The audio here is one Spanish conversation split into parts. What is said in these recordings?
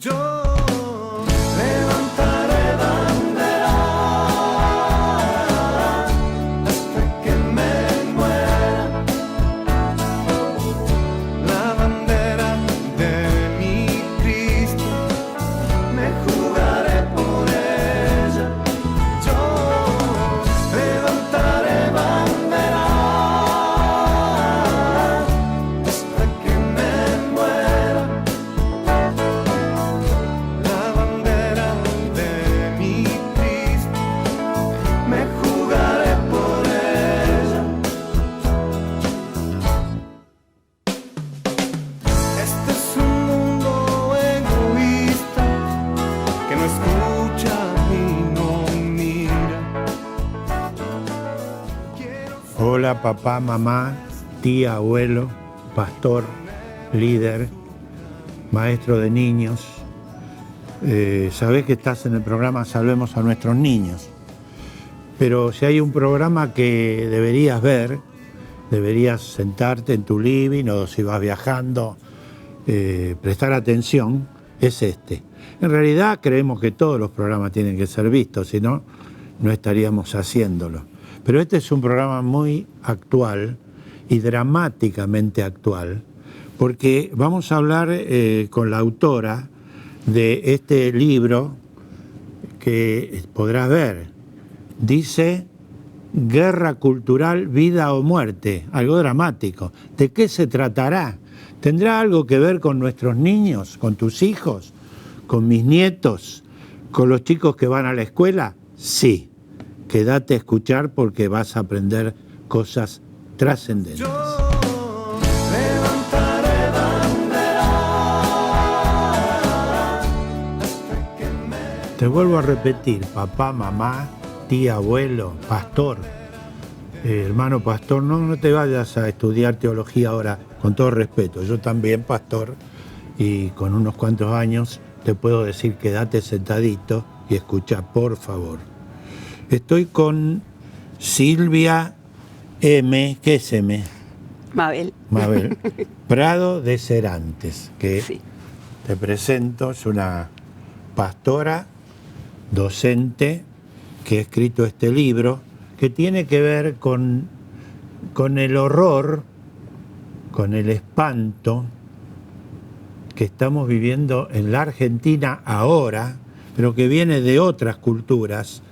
Yo levantaré bandera hasta que me muera, la bandera de mi Cristo, me jugaré por ella. Yo levantaré bandera hasta que me muera. Hola papá, mamá, tía, abuelo, pastor, líder, maestro de niños. Sabés que estás en el programa Salvemos a Nuestros Niños. Pero si hay un programa que deberías ver, deberías sentarte en tu living o si vas viajando, prestar atención, es este. En realidad creemos que todos los programas tienen que ser vistos, si no, no estaríamos haciéndolo. Pero este es un programa muy actual y dramáticamente actual, porque vamos a hablar con la autora de este libro que podrás ver. Dice Guerra Cultural, Vida o Muerte, algo dramático. ¿De qué se tratará? ¿Tendrá algo que ver con nuestros niños, con tus hijos, con mis nietos, con los chicos que van a la escuela? Sí. Quédate a escuchar porque vas a aprender cosas trascendentes. Yo levantaré bandera hasta que me... Te vuelvo a repetir, papá, mamá, tía, abuelo, pastor, hermano pastor, no te vayas a estudiar teología ahora, con todo respeto. Yo también, pastor, y con unos cuantos años te puedo decir quédate sentadito y escucha, por favor. Estoy con Silvia M. ¿Qué es M? Mabel. Mabel. Prado de Serantes, que Sí. te presento, es una pastora, docente, que ha escrito este libro, que tiene que ver con el horror, con el espanto que estamos viviendo en la Argentina ahora, pero que viene de otras culturas,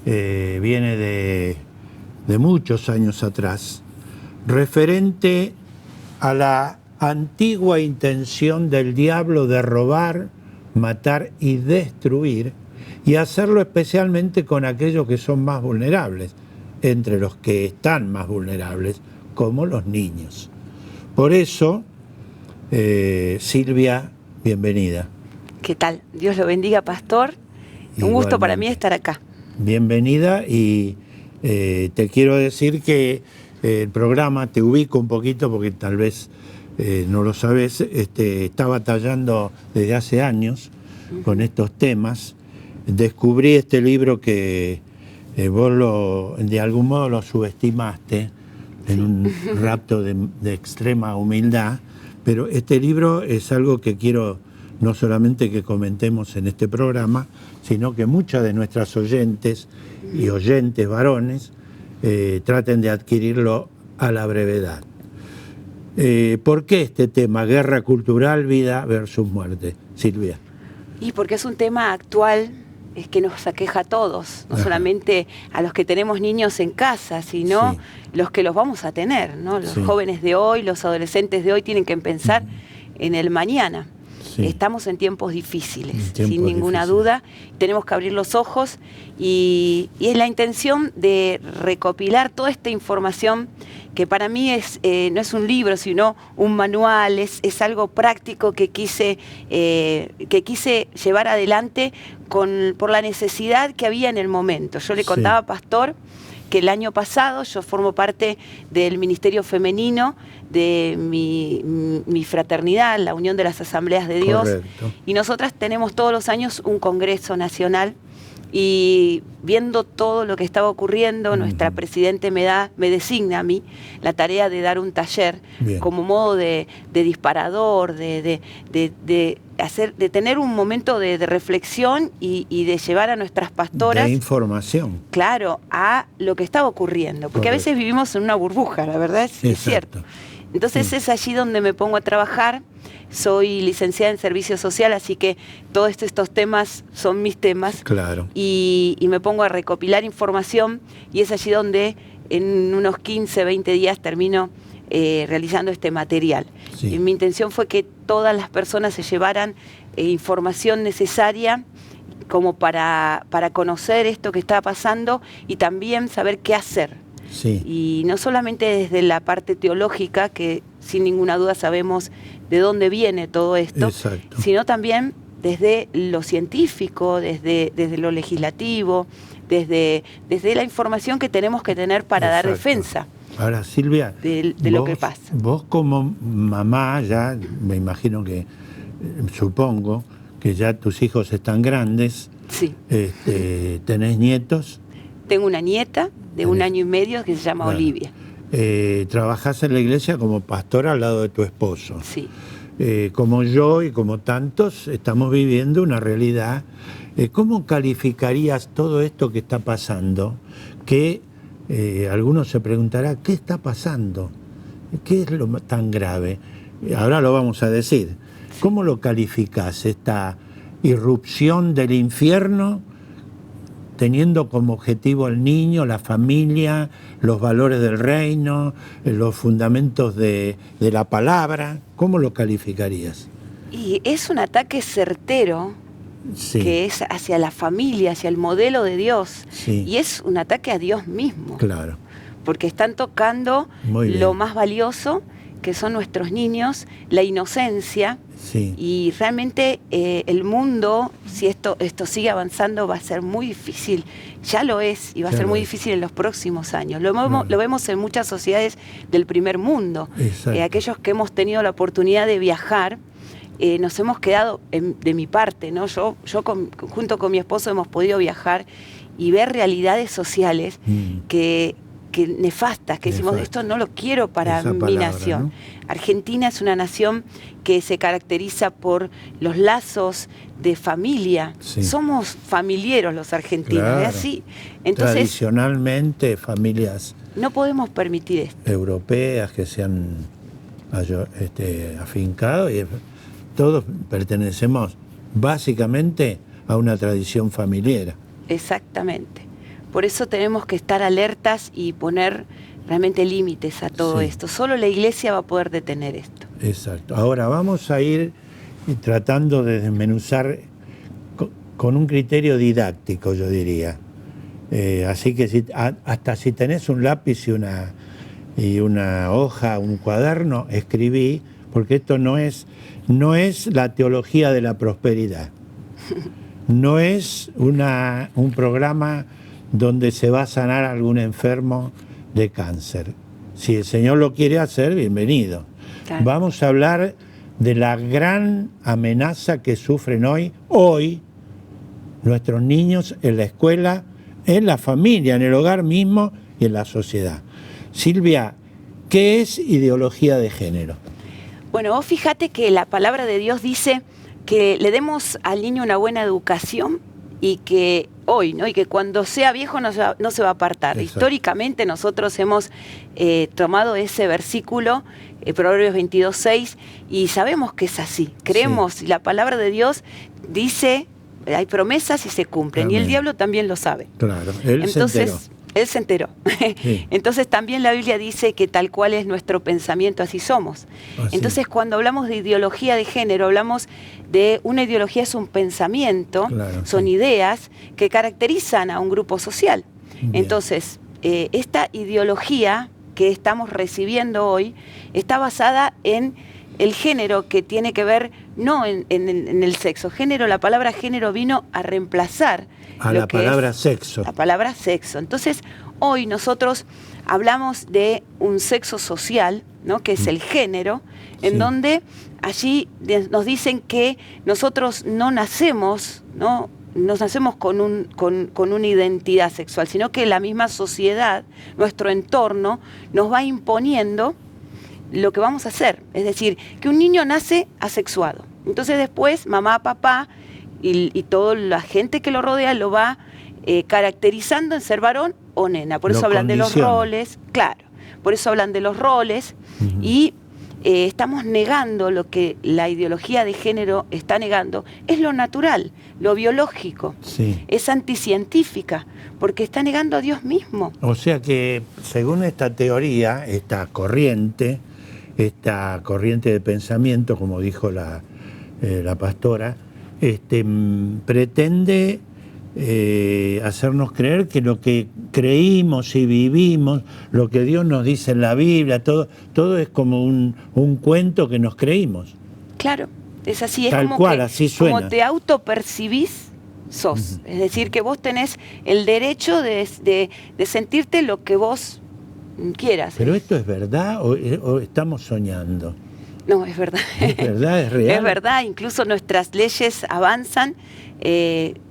viene de muchos años atrás, referente a la antigua intención del diablo de robar, matar y destruir, y hacerlo especialmente con aquellos que son más vulnerables, entre los que están más vulnerables, como los niños. Por eso, Silvia, bienvenida. ¿Qué tal? Dios lo bendiga, pastor. Un gusto para mí estar acá. Bienvenida y te quiero decir que el programa, te ubico un poquito porque tal vez no lo sabes, está batallando desde hace años con estos temas. Descubrí este libro que vos de algún modo lo subestimaste en un rapto de extrema humildad, pero este libro es algo que quiero no solamente que comentemos en este programa, sino que muchas de nuestras oyentes y oyentes varones traten de adquirirlo a la brevedad. ¿Por qué este tema, guerra cultural, vida versus muerte? Silvia. Y porque es un tema actual, es que nos aqueja a todos, no solamente a los que tenemos niños en casa, sino los que los vamos a tener, ¿no? Los jóvenes de hoy, los adolescentes de hoy tienen que pensar en el mañana. Estamos en tiempos difíciles, sin ninguna duda. Tenemos que abrir los ojos y es la intención de recopilar toda esta información que para mí no es un libro, sino un manual, es algo práctico que quise llevar adelante por la necesidad que había en el momento. Yo le contaba, pastor, que el año pasado yo formo parte del Ministerio Femenino de mi fraternidad, la Unión de las Asambleas de Dios. Correcto. Y nosotras tenemos todos los años un Congreso Nacional Y viendo todo lo que estaba ocurriendo, nuestra presidente me designa a mí la tarea de dar un taller. Bien. Como modo de disparador, de tener un momento de reflexión y de llevar a nuestras pastoras, de información. claro, a lo que estaba ocurriendo. Porque a veces vivimos en una burbuja, la verdad es cierto. Entonces es allí donde me pongo a trabajar. Soy licenciada en Servicio Social, así que todos estos temas son mis temas. Claro. Y me pongo a recopilar información, y es allí donde en unos 15, 20 días termino realizando este material. Sí. Y mi intención fue que todas las personas se llevaran información necesaria como para conocer esto que está pasando y también saber qué hacer. Sí. Y no solamente desde la parte teológica, que sin ninguna duda sabemos de dónde viene todo esto, Exacto. sino también desde lo científico, desde lo legislativo, desde la información que tenemos que tener para dar Exacto. defensa. Ahora, Silvia, de lo que pasa. Vos como mamá, ya me imagino que, supongo que ya tus hijos están grandes, Sí. ¿tenés nietos? Tengo una nieta de 1 año y medio que se llama Claro. Olivia. Trabajás en la iglesia como pastora al lado de tu esposo. Sí. Como yo y como tantos, estamos viviendo una realidad. ¿Cómo calificarías todo esto que está pasando? Que algunos se preguntarán, ¿qué está pasando? ¿Qué es lo tan grave? Ahora lo vamos a decir. ¿Cómo lo calificás, esta irrupción del infierno, teniendo como objetivo al niño, la familia, los valores del reino, los fundamentos de la palabra? ¿Cómo lo calificarías? Y es un ataque certero, Sí. que es hacia la familia, hacia el modelo de Dios. Sí. Y es un ataque a Dios mismo. Claro. Porque están tocando Muy bien. lo más valioso, que son nuestros niños, la inocencia. Sí. Y realmente el mundo, si esto sigue avanzando, va a ser muy difícil. Ya lo es, y va a Ya ser lo muy es. difícil en los próximos años. Lo Claro. vemos en muchas sociedades del primer mundo. Exacto. Aquellos que hemos tenido la oportunidad de viajar, nos hemos quedado, de mi parte, ¿no? Yo junto con mi esposo hemos podido viajar y ver realidades sociales que nefastas, que decimos, Nefastas. esto no lo quiero para Esa mi palabra, nación. ¿no? Argentina es una nación que se caracteriza por los lazos de familia. Sí. Somos familiares los argentinos, Claro. ¿es así? Entonces, Tradicionalmente, familias no podemos permitir esto. europeas que se han afincado, y todos pertenecemos básicamente a una tradición familiar. Exactamente. Por eso tenemos que estar alertas y poner realmente límites a todo Sí. esto. Solo la iglesia va a poder detener esto. Exacto. Ahora vamos a ir tratando de desmenuzar con un criterio didáctico, yo diría. Así que hasta si tenés un lápiz y una hoja, un cuaderno, escribí, porque esto no es la teología de la prosperidad. No es un programa donde se va a sanar a algún enfermo de cáncer. Si el Señor lo quiere hacer, bienvenido. Claro. Vamos a hablar de la gran amenaza que sufren hoy nuestros niños en la escuela, en la familia, en el hogar mismo y en la sociedad. Silvia, ¿qué es ideología de género? Bueno, vos fíjate que la palabra de Dios dice que le demos al niño una buena educación y que hoy, ¿no? Y que cuando sea viejo no se va a apartar. Exacto. Históricamente nosotros hemos tomado ese versículo, Proverbios 22:6, y sabemos que es así. Creemos, la palabra de Dios dice, hay promesas y se cumplen, y el Amén. diablo también lo sabe. Claro, él se enteró. Él se enteró. Sí. Entonces también la Biblia dice que tal cual es nuestro pensamiento, así somos. Así. Entonces cuando hablamos de ideología de género, hablamos de una ideología, es un pensamiento, Claro, son sí. ideas que caracterizan a un grupo social. Bien. Entonces, esta ideología que estamos recibiendo hoy está basada en el género, que tiene que ver no en el sexo. Género, la palabra género vino a reemplazar A lo la que palabra es sexo. la palabra sexo. Entonces, hoy nosotros hablamos de un sexo social, ¿no? Que es el género, en Sí. donde allí nos dicen que nosotros no nacemos, ¿no? nos nacemos con una identidad sexual, sino que la misma sociedad, nuestro entorno, nos va imponiendo lo que vamos a hacer. Es decir, que un niño nace asexuado. Entonces después mamá, papá y toda la gente que lo rodea lo va caracterizando en ser varón o nena. Por eso hablan de los roles, claro. Por eso hablan de los roles y estamos negando lo que la ideología de género está negando, es lo natural, lo biológico, es anticientífica, porque está negando a Dios mismo. O sea que, según esta teoría, esta corriente de pensamiento, como dijo la pastora, pretende hacernos creer que lo que creímos y vivimos, lo que Dios nos dice en la Biblia, todo es como un cuento que nos creímos. Claro, es así, es tal como cual, que, así suena. como te autopercibís, sos. Es decir, que vos tenés el derecho de sentirte lo que vos quieras. ¿Pero esto es verdad o estamos soñando? No, es verdad. ¿Es verdad? ¿Es real? Es verdad, incluso nuestras leyes avanzan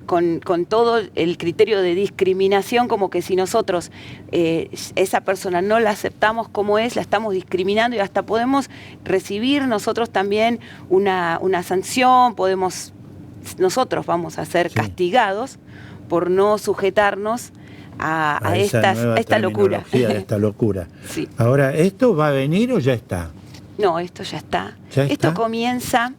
con todo el criterio de discriminación, como que si nosotros esa persona no la aceptamos como es, la estamos discriminando y hasta podemos recibir nosotros también una sanción, nosotros vamos a ser castigados por no sujetarnos a esta locura. De esta locura. Sí. Ahora, ¿esto va a venir o ya está? No, esto ya está. ¿Ya está? Esto comienza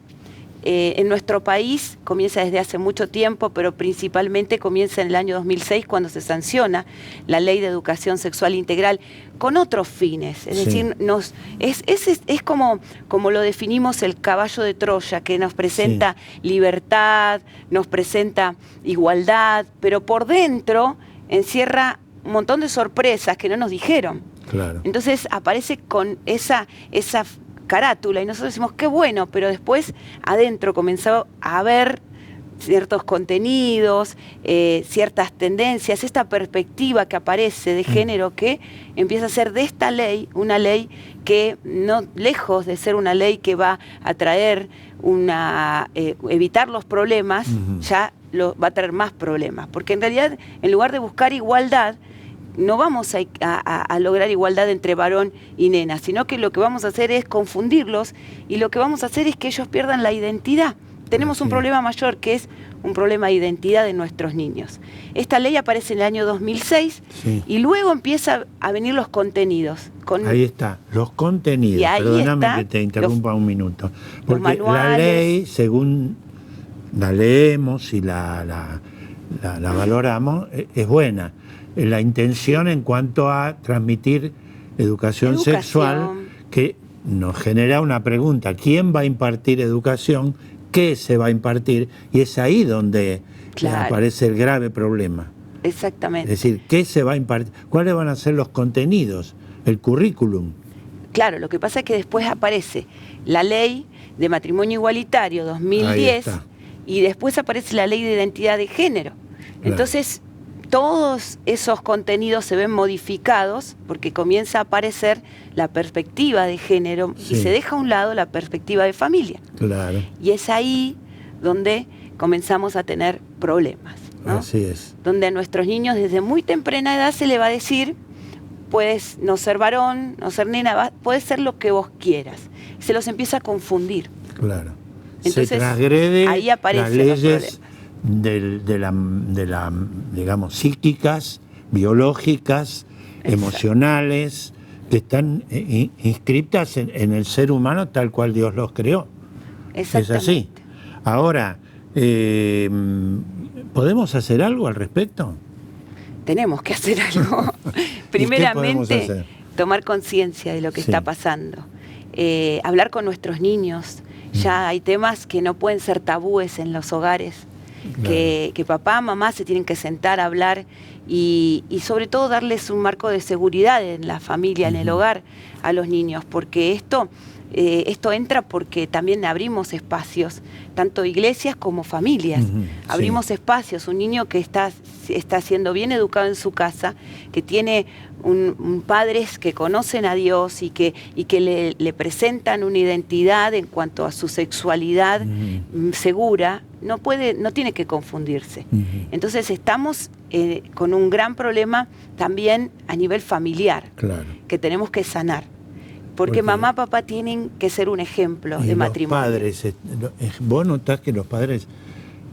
en nuestro país, comienza desde hace mucho tiempo, pero principalmente comienza en el año 2006 cuando se sanciona la Ley de Educación Sexual Integral con otros fines. Es decir, es como lo definimos el caballo de Troya, que nos presenta libertad, nos presenta igualdad, pero por dentro encierra un montón de sorpresas que no nos dijeron. Claro. Entonces aparece con esa carátula y nosotros decimos qué bueno, pero después adentro comenzó a haber ciertos contenidos, ciertas tendencias, esta perspectiva que aparece de género que empieza a ser de esta ley, una ley que no, lejos de ser una ley que va a traer evitar los problemas, ya va a traer más problemas, porque en realidad en lugar de buscar igualdad, no vamos a lograr igualdad entre varón y nena, sino que lo que vamos a hacer es confundirlos y lo que vamos a hacer es que ellos pierdan la identidad. Tenemos un problema mayor que es un problema de identidad de nuestros niños. Esta ley aparece en el año 2006 y luego empieza a venir los contenidos. Ahí está, los contenidos. Perdóname que te interrumpa un minuto. Porque la ley, según la leemos y la valoramos, es buena. La intención en cuanto a transmitir educación sexual, que nos genera una pregunta: ¿quién va a impartir educación? ¿Qué se va a impartir? Y es ahí donde aparece el grave problema. Exactamente. Es decir, ¿qué se va a impartir? ¿Cuáles van a ser los contenidos? El currículum. Claro, lo que pasa es que después aparece la ley de matrimonio igualitario 2010 y después aparece la ley de identidad de género. Claro. Entonces, todos esos contenidos se ven modificados porque comienza a aparecer la perspectiva de género y se deja a un lado la perspectiva de familia. Claro. Y es ahí donde comenzamos a tener problemas, ¿no? Así es. Donde a nuestros niños desde muy temprana edad se le va a decir: puedes no ser varón, no ser nena, puedes ser lo que vos quieras. Se los empieza a confundir. Claro. Entonces, se transgrede ahí aparecen las leyes de la digamos, psíquicas, biológicas, emocionales, que están inscritas en el ser humano tal cual Dios los creó. Es así. Ahora, ¿podemos hacer algo al respecto? Tenemos que hacer algo. Primeramente, tomar conciencia de lo que está pasando. Hablar con nuestros niños. Ya hay temas que no pueden ser tabúes en los hogares. Claro. Que papá, mamá se tienen que sentar a hablar y sobre todo darles un marco de seguridad en la familia, en el hogar, a los niños, porque esto esto entra porque también abrimos espacios, tanto iglesias como familias. Abrimos espacios. Un niño que está siendo bien educado en su casa, que tiene padres que conocen a Dios y que le presentan una identidad en cuanto a su sexualidad segura, no tiene que confundirse. Entonces estamos con un gran problema también a nivel familiar, Claro. que tenemos que sanar. Porque mamá, papá tienen que ser un ejemplo de matrimonio. Padres, ¿vos notás que los padres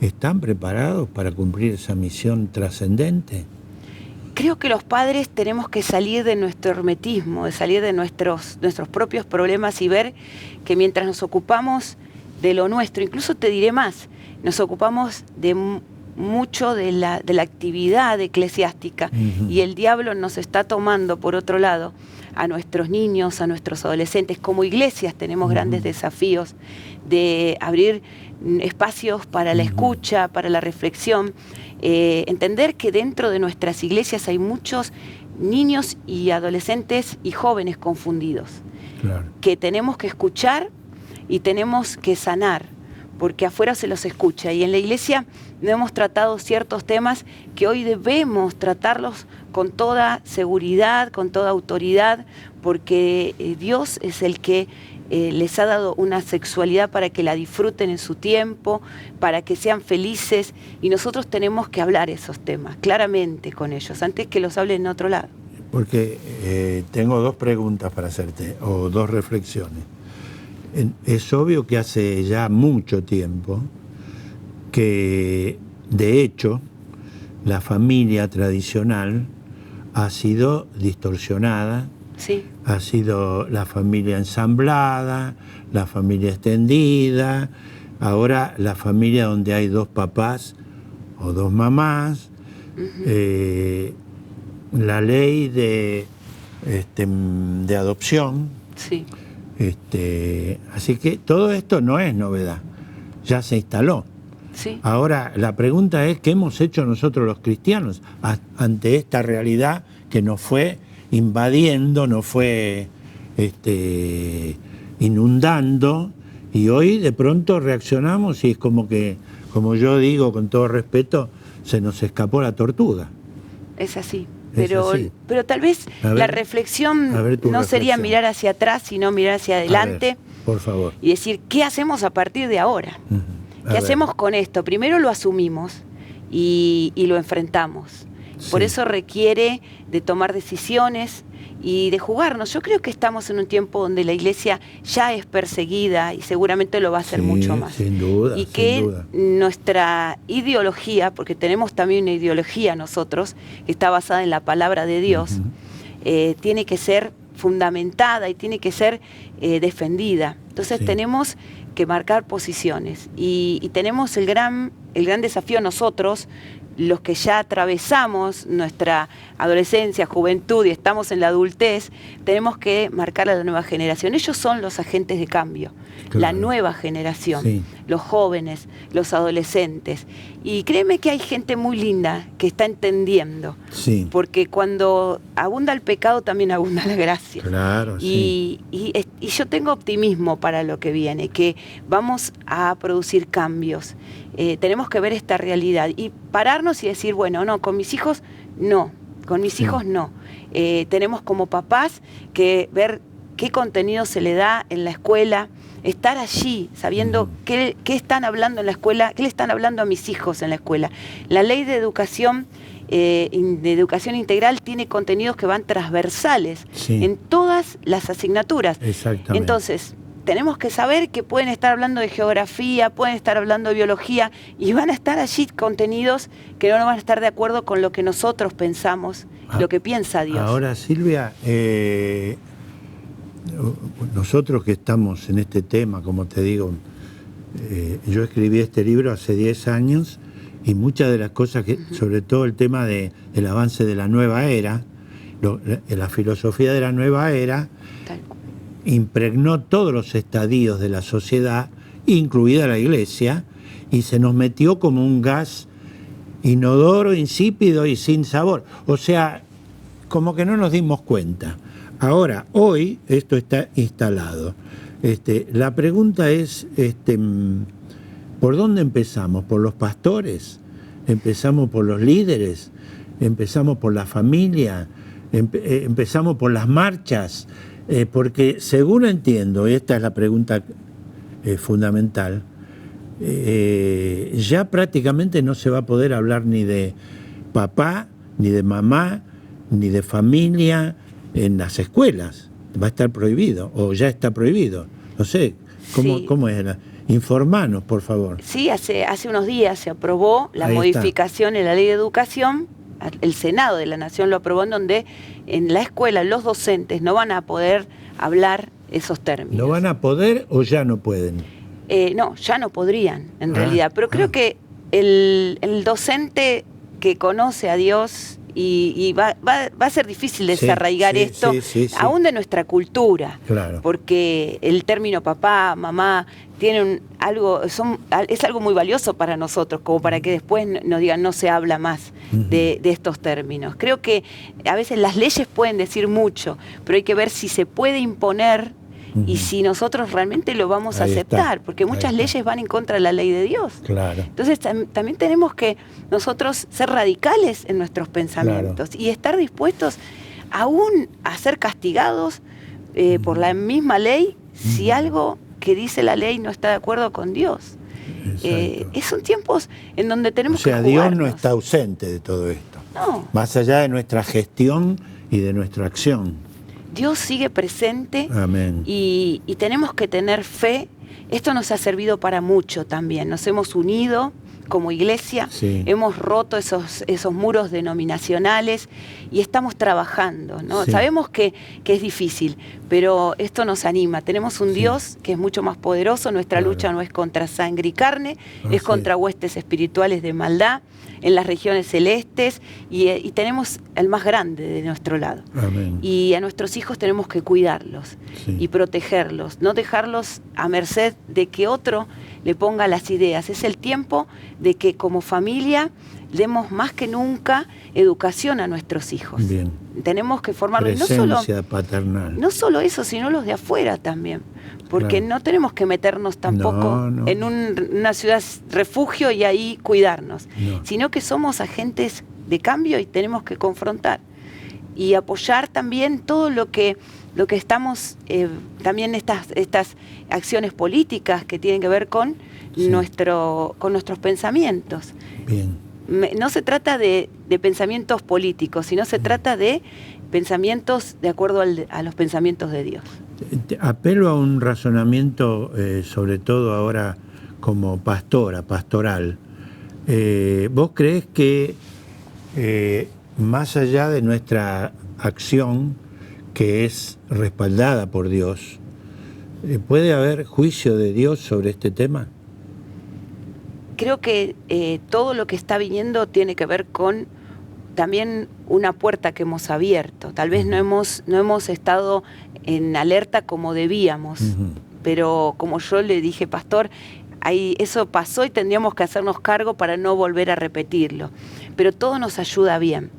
están preparados para cumplir esa misión trascendente? Creo que los padres tenemos que salir de nuestro hermetismo, de salir de nuestros propios problemas y ver que mientras nos ocupamos de lo nuestro, incluso te diré más, nos ocupamos de mucho de la actividad eclesiástica y el diablo nos está tomando por otro lado a nuestros niños, a nuestros adolescentes. Como iglesias tenemos grandes desafíos de abrir espacios para la escucha, para la reflexión, entender que dentro de nuestras iglesias hay muchos niños y adolescentes y jóvenes confundidos, Claro. que tenemos que escuchar y tenemos que sanar, porque afuera se los escucha y en la iglesia no hemos tratado ciertos temas que hoy debemos tratarlos con toda seguridad, con toda autoridad, porque Dios es el que les ha dado una sexualidad para que la disfruten en su tiempo, para que sean felices, y nosotros tenemos que hablar esos temas claramente con ellos, antes que los hablen en otro lado. Porque tengo dos preguntas para hacerte, o dos reflexiones. Es obvio que hace ya mucho tiempo que, de hecho, la familia tradicional ha sido distorsionada, Sí. ha sido la familia ensamblada, la familia extendida, ahora la familia donde hay dos papás o dos mamás, la ley de adopción. Sí. Así que todo esto no es novedad, ya se instaló. Sí. Ahora, la pregunta es, ¿qué hemos hecho nosotros los cristianos ante esta realidad que nos fue invadiendo, nos fue inundando, y hoy de pronto reaccionamos y es como que, como yo digo con todo respeto, se nos escapó la tortuga? Es así. Es así. Pero tal vez A ver, la reflexión a ver tu no sería reflexión. mirar hacia atrás, sino mirar hacia adelante. A ver, por favor. Y decir, ¿qué hacemos a partir de ahora? A ¿Qué ver. hacemos con esto? Primero lo asumimos y lo enfrentamos. Por Sí. eso requiere de tomar decisiones y de jugarnos. Yo creo que estamos en un tiempo donde la iglesia ya es perseguida y seguramente lo va a ser Sí, mucho más. sin duda, Y sin que duda. nuestra ideología, porque tenemos también una ideología nosotros, que está basada en la palabra de Dios, tiene que ser fundamentada y tiene que ser defendida. Entonces Sí. tenemos que marcar posiciones y tenemos el gran desafío nosotros, los que ya atravesamos nuestra adolescencia, juventud y estamos en la adultez, tenemos que marcar a la nueva generación. Ellos son los agentes de cambio, Claro. la nueva generación, Sí. los jóvenes, los adolescentes. Y créeme que hay gente muy linda que está entendiendo, Sí, porque cuando abunda el pecado también abunda la gracia. claro, sí. Y yo tengo optimismo para lo que viene, que vamos a producir cambios. Tenemos que ver esta realidad y pararnos y decir, bueno, no, con mis hijos no, con mis hijos no. Tenemos como papás que ver qué contenido se le da en la escuela, estar allí sabiendo qué están hablando en la escuela, qué le están hablando a mis hijos en la escuela. La ley de educación integral tiene contenidos que van transversales Sí. en todas las asignaturas. Exactamente. Entonces, tenemos que saber que pueden estar hablando de geografía, pueden estar hablando de biología y van a estar allí contenidos que no van a estar de acuerdo con lo que nosotros pensamos, lo que piensa Dios. Ahora, Silvia, nosotros que estamos en este tema, como te digo, yo escribí este libro hace 10 años y muchas de las cosas, sobre todo el tema del avance de la nueva era, la filosofía de la nueva era, Tal cual. impregnó todos los estadios de la sociedad, incluida la iglesia, y se nos metió como un gas inodoro, insípido y sin sabor. O sea, como que no nos dimos cuenta. Ahora, hoy esto está instalado. La pregunta es, ¿por dónde empezamos? ¿Por los pastores? ¿Empezamos por los líderes? ¿Empezamos por la familia? ¿Empezamos por las marchas? Porque según entiendo, y esta es la pregunta fundamental, ya prácticamente no se va a poder hablar ni de papá, ni de mamá, ni de familia en las escuelas. Va a estar prohibido, o ya está prohibido. No sé, ¿cómo era? Informanos, por favor. Sí, hace unos días se aprobó la modificación en la Ley de Educación. El Senado de la Nación lo aprobó, en donde en la escuela los docentes no van a poder hablar esos términos. ¿No van a poder o ya no pueden? No, ya no podrían, en realidad. Pero creo que el docente que conoce a Dios y va a ser difícil desarraigar esto, aún de nuestra cultura. Claro. Porque el término papá, mamá, tienen es algo muy valioso para nosotros, como para que después nos digan no se habla más de estos términos. Creo que a veces las leyes pueden decir mucho, pero hay que ver si se puede imponer y si nosotros realmente lo vamos a aceptar, porque muchas leyes van en contra de la ley de Dios. Claro. Entonces también tenemos que nosotros ser radicales en nuestros pensamientos y estar dispuestos aún a ser castigados por la misma ley si algo que dice la ley no está de acuerdo con Dios. Son tiempos en donde tenemos que jugarnos. Dios no está ausente de todo esto. No. Más allá de nuestra gestión y de nuestra acción. Dios sigue presente. Amén. Y tenemos que tener fe. Esto nos ha servido para mucho también. Nos hemos unido como iglesia, hemos roto esos muros denominacionales y estamos trabajando, ¿no? Sabemos que es difícil, pero esto nos anima. Tenemos un Dios que es mucho más poderoso. Nuestra lucha no es contra sangre y carne, es contra huestes espirituales de maldad en las regiones celestes y tenemos el más grande de nuestro lado. Amén. Y a nuestros hijos tenemos que cuidarlos y protegerlos, no dejarlos a merced de que otro le ponga las ideas. Es el tiempo de que como familia demos más que nunca educación a nuestros hijos. Bien. Tenemos que formarlos, presencia paternal. No solo eso, sino los de afuera también. Porque no tenemos que meternos tampoco en una ciudad refugio y ahí cuidarnos, sino que somos agentes de cambio y tenemos que confrontar y apoyar también todo lo que estamos, también estas acciones políticas que tienen que ver con nuestros pensamientos. Bien. No se trata de pensamientos políticos, sino se trata de pensamientos de acuerdo a los pensamientos de Dios. Apelo a un razonamiento, sobre todo ahora como pastoral. ¿Vos creés que más allá de nuestra acción, que es respaldada por Dios, puede haber juicio de Dios sobre este tema? Creo que todo lo que está viniendo tiene que ver con también una puerta que hemos abierto. Tal vez no hemos estado en alerta como debíamos, pero como yo le dije, pastor, eso pasó y tendríamos que hacernos cargo para no volver a repetirlo. Pero todo nos ayuda bien.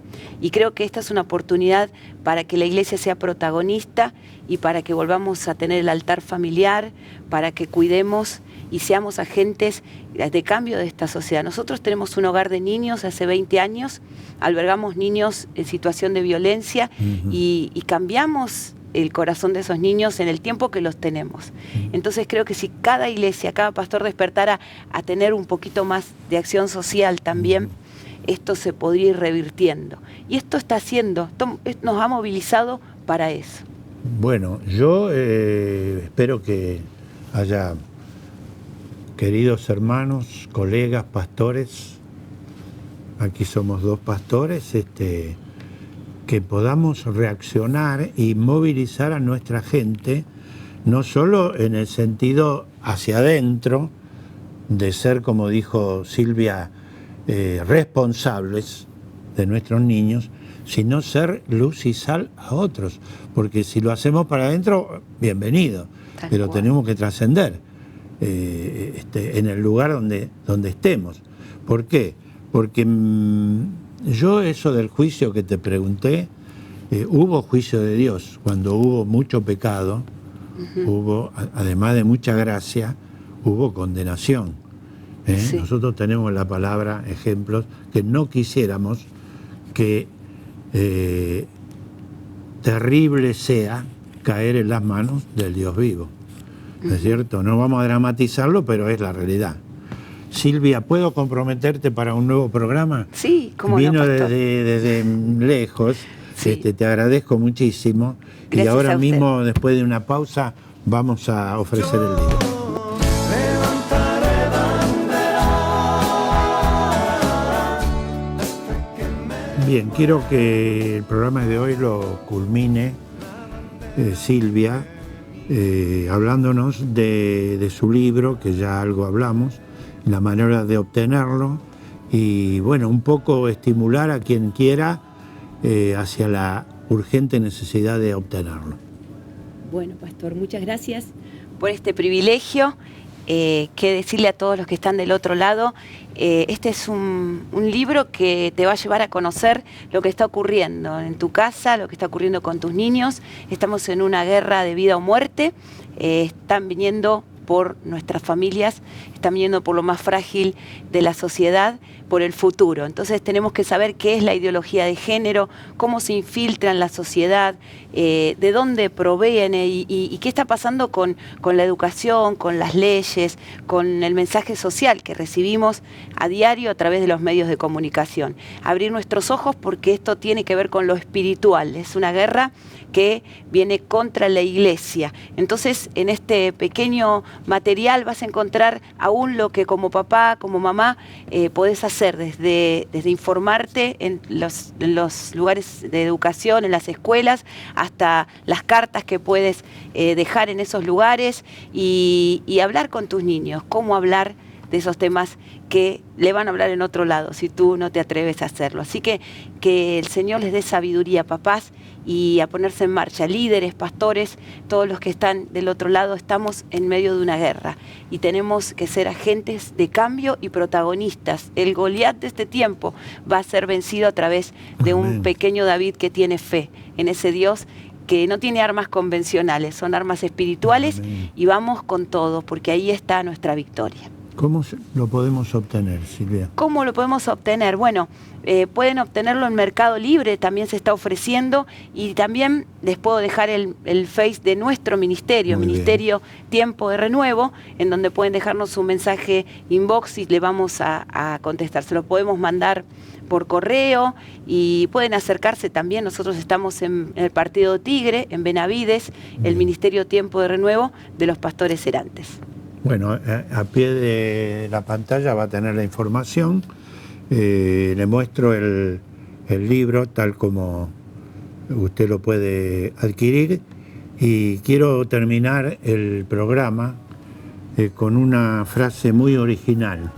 Y creo que esta es una oportunidad para que la iglesia sea protagonista y para que volvamos a tener el altar familiar, para que cuidemos y seamos agentes de cambio de esta sociedad. Nosotros tenemos un hogar de niños hace 20 años, albergamos niños en situación de violencia y cambiamos el corazón de esos niños en el tiempo que los tenemos. Entonces creo que si cada iglesia, cada pastor despertara a tener un poquito más de acción social también, esto se podría ir revirtiendo. Y esto está haciendo, nos ha movilizado para eso. Bueno, yo espero que haya queridos hermanos, colegas, pastores, aquí somos 2 pastores, que podamos reaccionar y movilizar a nuestra gente, no solo en el sentido hacia adentro, de ser, como dijo Silvia, responsables de nuestros niños, sino ser luz y sal a otros, porque si lo hacemos para adentro, bienvenido, pero tenemos que trascender en el lugar donde estemos. ¿Por qué? Porque yo eso del juicio que te pregunté, hubo juicio de Dios cuando hubo mucho pecado, hubo, además de mucha gracia, hubo condenación. Sí. Nosotros tenemos la palabra, ejemplos, que no quisiéramos que terrible sea caer en las manos del Dios vivo. ¿No es cierto? No vamos a dramatizarlo, pero es la realidad. Silvia, ¿puedo comprometerte para un nuevo programa? Sí, cómo Vino no, pastor. desde lejos. Sí. Te agradezco muchísimo. Gracias y ahora a usted. mismo, después de una pausa, vamos a ofrecer el libro. levantaré bandera hasta que me Bien, quiero que el programa de hoy lo culmine Silvia, hablándonos de su libro, que ya algo hablamos, la manera de obtenerlo y, bueno, un poco estimular a quien quiera hacia la urgente necesidad de obtenerlo. Bueno, pastor, muchas gracias por este privilegio. Que decirle a todos los que están del otro lado, este es un libro que te va a llevar a conocer lo que está ocurriendo en tu casa, lo que está ocurriendo con tus niños. Estamos en una guerra de vida o muerte. Están viniendo por nuestras familias, están viniendo por lo más frágil de la sociedad, por el futuro. Entonces tenemos que saber qué es la ideología de género, cómo se infiltra en la sociedad, de dónde proviene y qué está pasando con la educación, con las leyes, con el mensaje social que recibimos a diario a través de los medios de comunicación. Abrir nuestros ojos porque esto tiene que ver con lo espiritual, es una guerra que viene contra la iglesia. Entonces, en este pequeño material vas a encontrar aún lo que como papá, como mamá, podés hacer desde informarte en los lugares de educación, en las escuelas, hasta las cartas que puedes dejar en esos lugares y hablar con tus niños, cómo hablar de esos temas que le van a hablar en otro lado si tú no te atreves a hacerlo. Así que el Señor les dé sabiduría, papás, y a ponerse en marcha, líderes, pastores, todos los que están del otro lado. Estamos en medio de una guerra y tenemos que ser agentes de cambio y protagonistas. El Goliat de este tiempo va a ser vencido a través de un pequeño David que tiene fe en ese Dios que no tiene armas convencionales, son armas espirituales. Amén. Y vamos con todo, porque ahí está nuestra victoria. ¿Cómo lo podemos obtener, Silvia? ¿Cómo lo podemos obtener? Bueno, pueden obtenerlo en Mercado Libre, también se está ofreciendo, y también les puedo dejar el Face de nuestro ministerio, Ministerio Tiempo de Renuevo, en donde pueden dejarnos un mensaje inbox y le vamos a contestar. Se lo podemos mandar por correo y pueden acercarse también. Nosotros estamos en el Partido Tigre, en Benavides, el Ministerio Tiempo de Renuevo de los Pastores Erantes. Bueno, a pie de la pantalla va a tener la información. Le muestro el libro tal como usted lo puede adquirir. Y quiero terminar el programa con una frase muy original.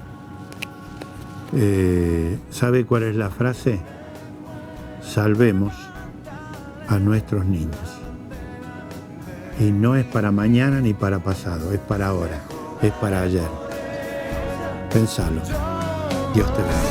¿Sabe cuál es la frase? Salvemos a nuestros niños. Y no es para mañana ni para pasado, es para ahora, es para ayer. Pensalo. Dios te bendiga.